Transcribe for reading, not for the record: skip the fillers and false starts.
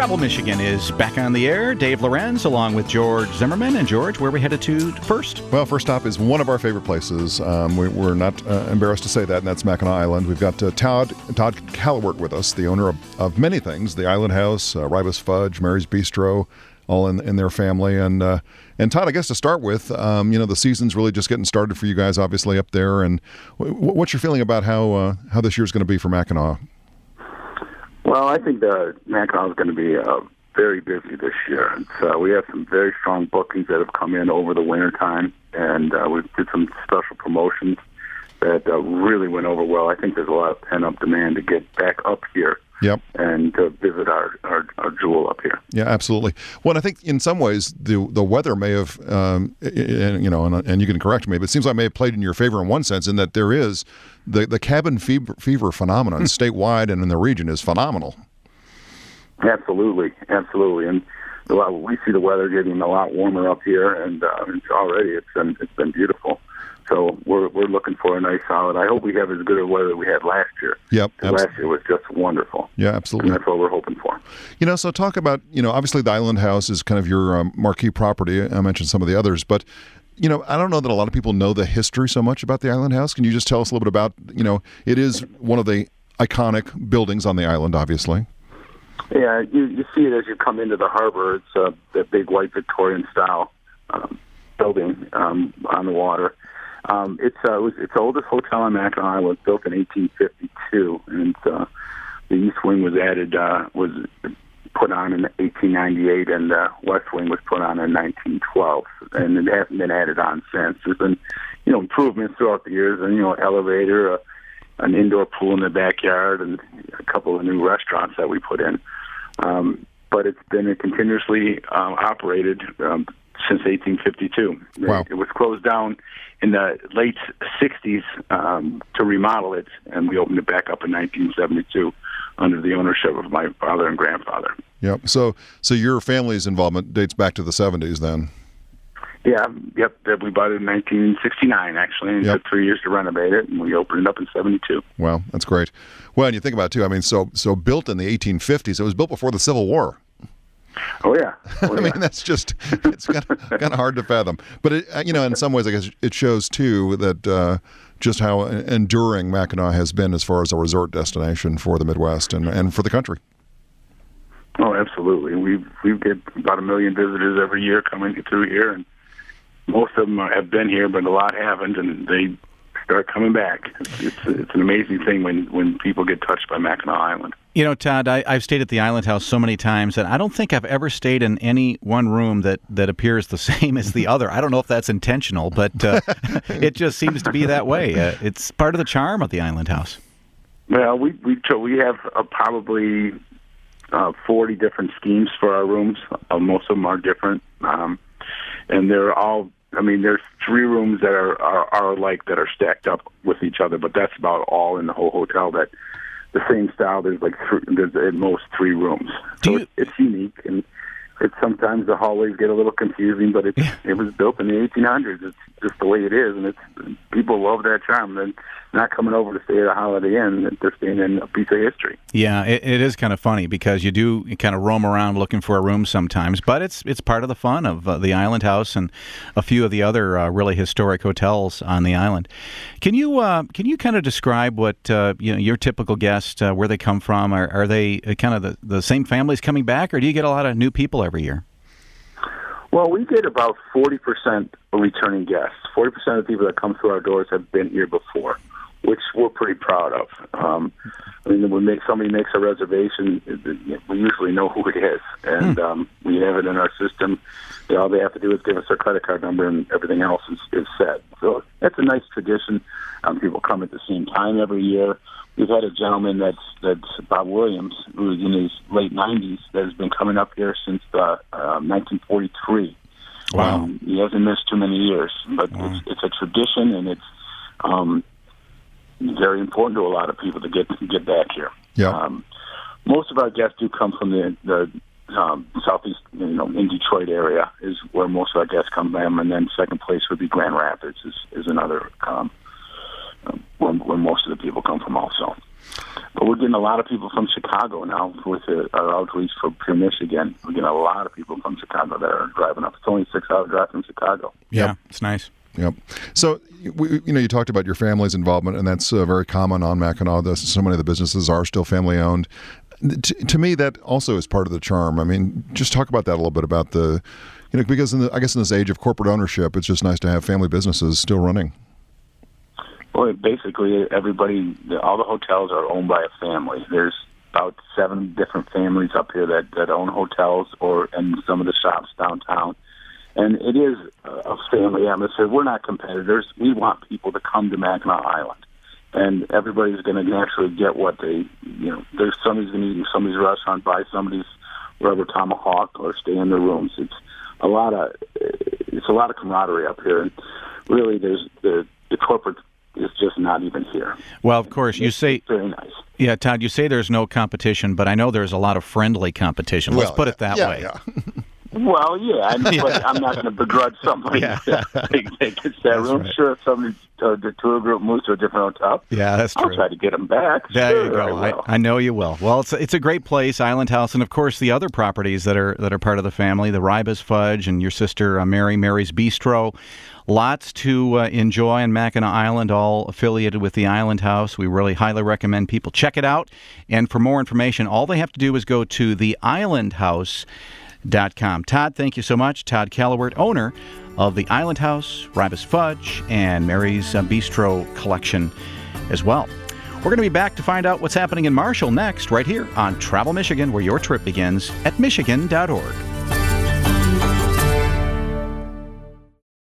Travel Michigan is back on the air. Dave Lorenz along with George Zimmerman. And George, where are we headed to first? Well, first stop is one of our favorite places. We're not embarrassed to say that, and that's Mackinac Island. We've got Todd Callowert with us, the owner of many things, the Island House, Ribas Fudge, Mary's Bistro, all in their family. And Todd, I guess to start with, the season's really just getting started for you guys, obviously, up there. And what's your feeling about how this year's going to be for Mackinac? Well, I think the Mackinac is going to be very busy this year. We have some very strong bookings that have come in over the winter time, and we did some special promotions that really went over well. I think there's a lot of pent-up demand to get back up here. Yep. And to visit our jewel up here. Yeah, absolutely. Well, I think in some ways the weather may have, and you can correct me, but it seems like it may have played in your favor in one sense, in that there is the cabin fever phenomenon statewide and in the region is phenomenal. Absolutely. And we see the weather getting a lot warmer up here, and it's been beautiful. So we're looking for a nice solid. I hope we have as good a weather we had last year. Yep. Last year was just wonderful. Yeah, absolutely. And that's what we're hoping for. So talk about, obviously the Island House is kind of your marquee property. I mentioned some of the others, but, I don't know that a lot of people know the history so much about the Island House. Can you just tell us a little bit about, it is one of the iconic buildings on the island, obviously. Yeah, you see it as you come into the harbor. It's the big white Victorian style building on the water. It's the oldest hotel on Mackinac Island, built in 1852, and the east wing was put on in 1898, and the west wing was put on in 1912, and it hasn't been added on since. There's been, improvements throughout the years, and elevator, an indoor pool in the backyard, and a couple of new restaurants that we put in. But it's been continuously operated since 1852. Wow. It was closed down in the late 60s to remodel it, and we opened it back up in 1972 under the ownership of my father and grandfather. Yep. So your family's involvement dates back to the 70s then? Yeah. Yep. We bought it in 1969, actually, and it took 3 years to renovate it, and we opened it up in 72. Wow, that's great. Well, and you think about it, too, so built in the 1850s, it was built before the Civil War. Oh, yeah. That's just, it's kind of hard to fathom. But, in some ways, I guess it shows, too, that just how enduring Mackinac has been as far as a resort destination for the Midwest and for the country. Oh, absolutely. We get about 1 million visitors every year coming through here, and most of them have been here, but a lot haven't, and they start coming back. It's an amazing thing when people get touched by Mackinac Island. Todd, I've stayed at the Island House so many times, and I don't think I've ever stayed in any one room that appears the same as the other. I don't know if that's intentional, but it just seems to be that way. It's part of the charm of the Island House. Well, we have probably 40 different schemes for our rooms. Most of them are different, and they're all. There's 3 rooms that are alike that are stacked up with each other, but that's about all in the whole hotel. That the same style. There's at most 3 rooms, so it's unique, and it's sometimes the hallways get a little confusing, but it was built in the 1800s. It's just the way it is, and people love that charm. They're not coming over to stay at a Holiday Inn; they're staying in a piece of history. Yeah, it is kind of funny because you kind of roam around looking for a room sometimes, but it's part of the fun of the Island House and a few of the other really historic hotels on the island. Can you kind of describe what your typical guest, where they come from? Are they kind of the same families coming back, or do you get a lot of new people every year? Well, we get about 40% returning guests. 40% of the people that come through our doors have been here before, which we're pretty proud of. When somebody makes a reservation, we usually know who it is, and we have it in our system. All they have to do is give us their credit card number, and everything else is set. So that's a nice tradition. People come at the same time every year. We've had a gentleman that's Bob Williams, who's in his late 90s, that has been coming up here since 1943. Wow. He hasn't missed too many years, but it's a tradition, and it's very important to a lot of people to get back here. Yeah. Most of our guests do come from the southeast, in Detroit area is where most of our guests come from, and then second place would be Grand Rapids is another where most of the people come from also. But we're getting a lot of people from Chicago now with our outreach for Pure Michigan. We're getting a lot of people from Chicago that are driving up. It's only a 6-hour drive from Chicago. Yeah, it's nice. Yep. So, you talked about your family's involvement, and that's very common on Mackinac. So many of the businesses are still family-owned. To me, that also is part of the charm. I mean, just talk about that a little bit about because I guess in this age of corporate ownership, it's just nice to have family businesses still running. Well, basically, all the hotels are owned by a family. There's about 7 different families up here that own hotels and some of the shops downtown. And it is a family atmosphere. We're not competitors. We want people to come to Mackinac Island. And everybody's going to naturally get what there's somebody's going to eat in somebody's restaurant, buy somebody's rubber tomahawk, or stay in their rooms. It's a lot of camaraderie up here. And really, there's the corporate is just not even here. Well, of course, you say it's very nice. Yeah, Todd, you say there's no competition, but I know there's a lot of friendly competition. Let's put it that way. Yeah. Well, yeah, but I'm not going to begrudge somebody that gets that room. Right. Sure, if somebody the tour group moves to a different hotel, that's true. I'll try to get them back. There you go. I know you will. Well, it's a great place, Island House, and of course the other properties that are part of the family, the Ribas Fudge and your sister Mary's Bistro. Lots to enjoy on Mackinac Island, all affiliated with the Island House. We really highly recommend people check it out. And for more information, all they have to do is go to theislandhouse.com. Todd, thank you so much. Todd Callowert, owner of the Island House, Ribas Fudge, and Mary's Bistro collection as well. We're going to be back to find out what's happening in Marshall next, right here on Travel Michigan, where your trip begins at Michigan.org.